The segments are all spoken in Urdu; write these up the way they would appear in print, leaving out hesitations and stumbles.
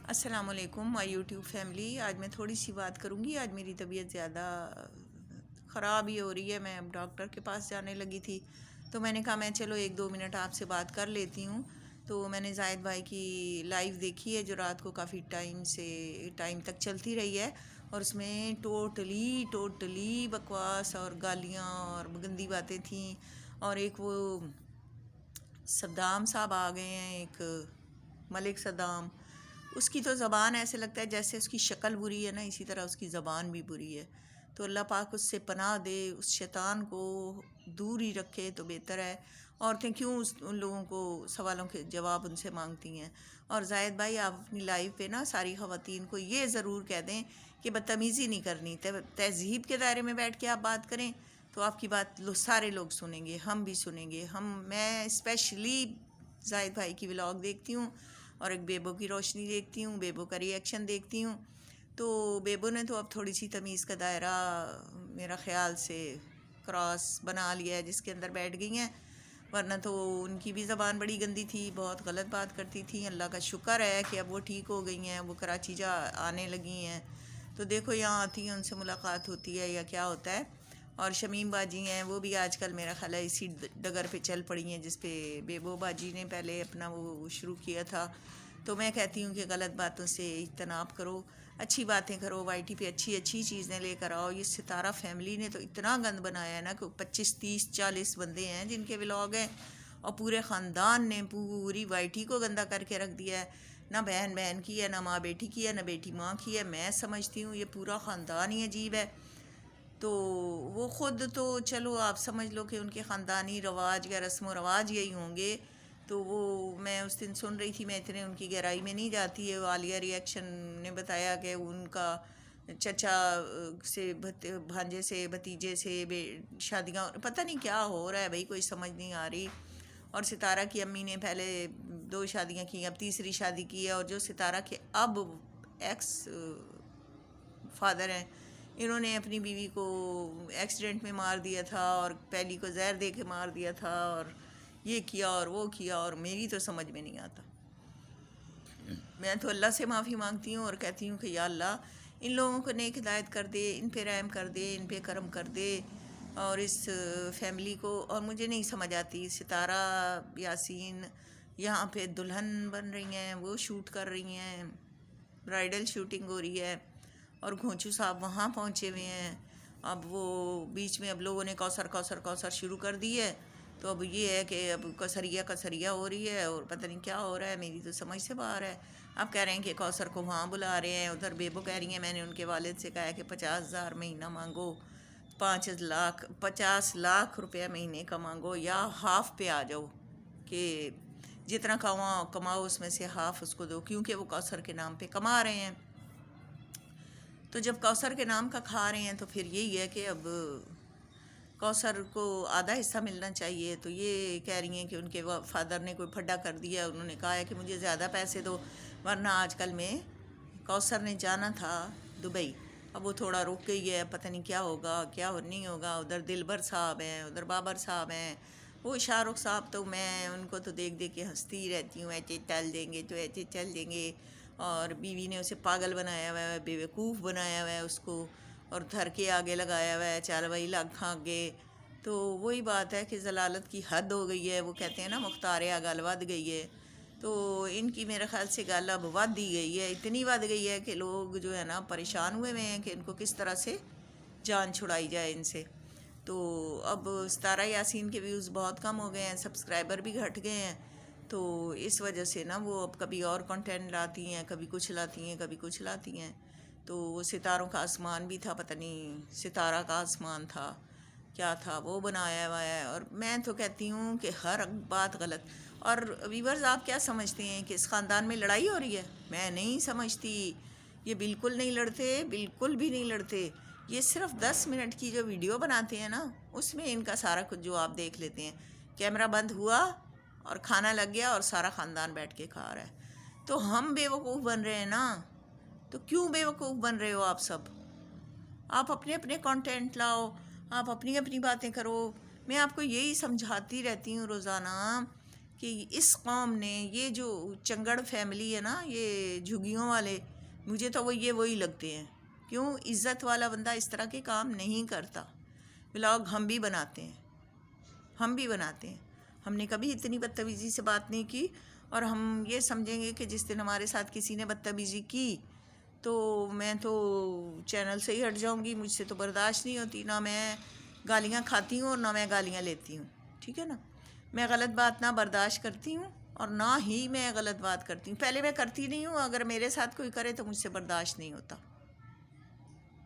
السلام علیکم مائی یوٹیوب فیملی. آج میں تھوڑی سی بات کروں گی. آج میری طبیعت زیادہ خراب ہی ہو رہی ہے. میں اب ڈاکٹر کے پاس جانے لگی تھی تو میں نے کہا میں چلو 1-2 منٹ آپ سے بات کر لیتی ہوں. تو میں نے زاہد بھائی کی لائیو دیکھی ہے جو رات کو کافی ٹائم تک چلتی رہی ہے، اور اس میں ٹوٹلی بکواس اور گالیاں اور گندی باتیں تھیں. اور ایک وہ صدام صاحب آ گئے ہیں، ایک ملک صدام، اس کی تو زبان ایسے لگتا ہے جیسے اس کی شکل بری ہے نا، اسی طرح اس کی زبان بھی بری ہے. تو اللہ پاک اس سے پناہ دے، اس شیطان کو دور ہی رکھے تو بہتر ہے. عورتیں کیوں ان لوگوں کو سوالوں کے جواب ان سے مانگتی ہیں. اور زاہد بھائی، آپ اپنی لائیو پہ نا ساری خواتین کو یہ ضرور کہہ دیں کہ بدتمیزی نہیں کرنی. تہذیب کے دائرے میں بیٹھ کے آپ بات کریں تو آپ کی بات سارے لوگ سنیں گے، ہم بھی سنیں گے. میں اسپیشلی زاہد بھائی کی ولاگ دیکھتی ہوں اور ایک بیبو کی روشنی دیکھتی ہوں، بیبو کا ری ایکشن دیکھتی ہوں. تو بیبو نے تو اب تھوڑی سی تمیز کا دائرہ میرا خیال سے کراس بنا لیا ہے، جس کے اندر بیٹھ گئی ہیں. ورنہ تو ان کی بھی زبان بڑی گندی تھی، بہت غلط بات کرتی تھی. اللہ کا شکر ہے کہ اب وہ ٹھیک ہو گئی ہیں، وہ کراچی آنے لگی ہیں. تو دیکھو یہاں آتی ہیں، ان سے ملاقات ہوتی ہے یا کیا ہوتا ہے. اور شمیم باجی ہیں، وہ بھی آج کل میرا خیال ہے اسی ڈگر پہ چل پڑی ہیں جس پہ بیبو باجی نے پہلے اپنا وہ شروع کیا تھا. تو میں کہتی ہوں کہ غلط باتوں سے اجتناب کرو، اچھی باتیں کرو. وائی ٹی پہ اچھی چیزیں لے کر آؤ. یہ ستارہ فیملی نے تو اتنا گند بنایا ہے نا کہ 25-30-40 بندے ہیں جن کے ولاگ ہیں، اور پورے خاندان نے پوری وائی ٹی کو گندا کر کے رکھ دیا ہے. نہ بہن کی ہے، نہ ماں بیٹی کی ہے، نہ بیٹی ماں کی ہے. میں سمجھتی ہوں یہ پورا خاندان ہی عجیب ہے. تو وہ خود تو چلو آپ سمجھ لو کہ ان کے خاندانی رواج یا رسم و رواج یہی ہوں گے. تو وہ میں اس دن سن رہی تھی، میں اتنے ان کی گہرائی میں نہیں جاتی ہے. عالیہ ری ایکشن نے بتایا کہ ان کا چچا سے بھانجے سے بھتیجے سے شادیاں، پتہ نہیں کیا ہو رہا ہے بھائی، کوئی سمجھ نہیں آ رہی. اور ستارہ کی امی نے پہلے 2 شادیاں کی، اب تیسری شادی کی ہے. اور جو ستارہ کے اب ایکس فادر ہیں، انہوں نے اپنی بیوی کو ایکسیڈنٹ میں مار دیا تھا، اور پہلی کو زہر دے کے مار دیا تھا، اور یہ کیا اور وہ کیا. اور میری تو سمجھ میں نہیں آتا. میں تو اللہ سے معافی مانگتی ہوں اور کہتی ہوں کہ یا اللہ ان لوگوں کو نیک ہدایت کر دے، ان پہ رحم کر دے، ان پہ کرم کر دے. اور اس فیملی کو، اور مجھے نہیں سمجھ آتی، ستارہ یاسین یہاں پہ دلہن بن رہی ہیں، وہ شوٹ کر رہی ہیں، برائیڈل شوٹنگ ہو رہی ہے، اور گھونچو صاحب وہاں پہنچے ہوئے ہیں. اب وہ بیچ میں اب لوگوں نے کوثر شروع کر دی ہے. تو اب یہ ہے کہ اب کسریا ہو رہی ہے، اور پتہ نہیں کیا ہو رہا ہے، میری تو سمجھ سے باہر ہے. اب کہہ رہے ہیں کہ کوثر کو وہاں بلا رہے ہیں. ادھر بیبو کہہ رہی ہیں میں نے ان کے والد سے کہا ہے کہ 50,000 مہینہ مانگو، 50 لاکھ روپیہ مہینے کا مانگو، یا ہاف پہ آ جاؤ کہ جتنا کماؤ اس میں سے ہاف اس کو دو، کیونکہ وہ کوثر کے نام پہ کما رہے ہیں. تو جب کوثر کے نام کا کھا رہے ہیں تو پھر یہی ہے کہ اب کوثر کو آدھا حصہ ملنا چاہیے. تو یہ کہہ رہی ہیں کہ ان کے فادر نے کوئی پھڈا کر دیا، انہوں نے کہا ہے کہ مجھے زیادہ پیسے دو. ورنہ آج کل میں کوثر نے جانا تھا دبئی، اب وہ تھوڑا رک گئی ہے، پتہ نہیں کیا ہوگا کیا نہیں ہوگا. ادھر دلبر صاحب ہیں، ادھر بابر صاحب ہیں، وہ شاہ رخ صاحب. تو میں ان کو تو دیکھ کے ہنستی رہتی ہوں، ایسے چل دیں گے تو ایسے چل دیں گے. اور بیوی نے اسے پاگل بنایا ہوا ہے، بیوقوف بنایا ہوا ہے اس کو، اور دھر کے آگے لگایا ہوا ہے، چال بھائی لگ آگے. تو وہی بات ہے کہ ضلالت کی حد ہو گئی ہے. وہ کہتے ہیں نا مختار گل ود گئی ہے. تو ان کی میرے خیال سے گل اب ود دی گئی ہے، اتنی ود گئی ہے کہ لوگ جو ہے نا پریشان ہوئے ہیں کہ ان کو کس طرح سے جان چھڑائی جائے ان سے. تو اب ستارہ یاسین کے ویوز بہت کم ہو گئے ہیں، سبسکرائبر بھی گھٹ گئے ہیں. تو اس وجہ سے نا وہ اب کبھی اور کنٹینٹ لاتی ہیں، کبھی کچھ لاتی ہیں، کبھی کچھ لاتی ہیں. تو وہ ستاروں کا آسمان بھی تھا، پتہ نہیں ستارہ کا آسمان تھا کیا تھا، وہ بنایا ہوا ہے. اور میں تو کہتی ہوں کہ ہر بات غلط. اور ویورز آپ کیا سمجھتے ہیں کہ اس خاندان میں لڑائی ہو رہی ہے؟ میں نہیں سمجھتی. یہ بالکل نہیں لڑتے، بالکل بھی نہیں لڑتے. یہ صرف 10 منٹ کی جو ویڈیو بناتے ہیں نا، اس میں ان کا سارا کچھ جو آپ دیکھ لیتے ہیں. کیمرہ بند ہوا اور کھانا لگ گیا اور سارا خاندان بیٹھ کے کھا رہا ہے. تو ہم بیوقوف بن رہے ہیں نا. تو کیوں بیوقوف بن رہے ہو آپ سب؟ آپ اپنے اپنے کانٹینٹ لاؤ، آپ اپنی اپنی باتیں کرو. میں آپ کو یہی سمجھاتی رہتی ہوں روزانہ کہ اس قوم نے یہ جو چنگڑ فیملی ہے نا، یہ جھگیوں والے، مجھے تو وہی لگتے ہیں. کیوں؟ عزت والا بندہ اس طرح کے کام نہیں کرتا. ولاگ ہم بھی بناتے ہیں. ہم نے کبھی اتنی بدتمیزی سے بات نہیں کی، اور ہم یہ سمجھیں گے کہ جس دن ہمارے ساتھ کسی نے بدتمیزی کی تو میں تو چینل سے ہی ہٹ جاؤں گی. مجھ سے تو برداشت نہیں ہوتی. نہ میں گالیاں کھاتی ہوں اور نہ میں گالیاں لیتی ہوں. ٹھیک ہے نا؟ میں غلط بات نہ برداشت کرتی ہوں اور نہ ہی میں غلط بات کرتی ہوں. پہلے میں کرتی نہیں ہوں، اگر میرے ساتھ کوئی کرے تو مجھ سے برداشت نہیں ہوتا.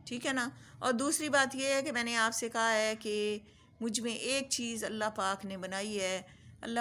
ٹھیک ہے نا؟ اور دوسری بات یہ ہے کہ میں نے آپ سے کہا ہے کہ مجھ میں ایک چیز اللہ پاک نے بنائی ہے. اللہ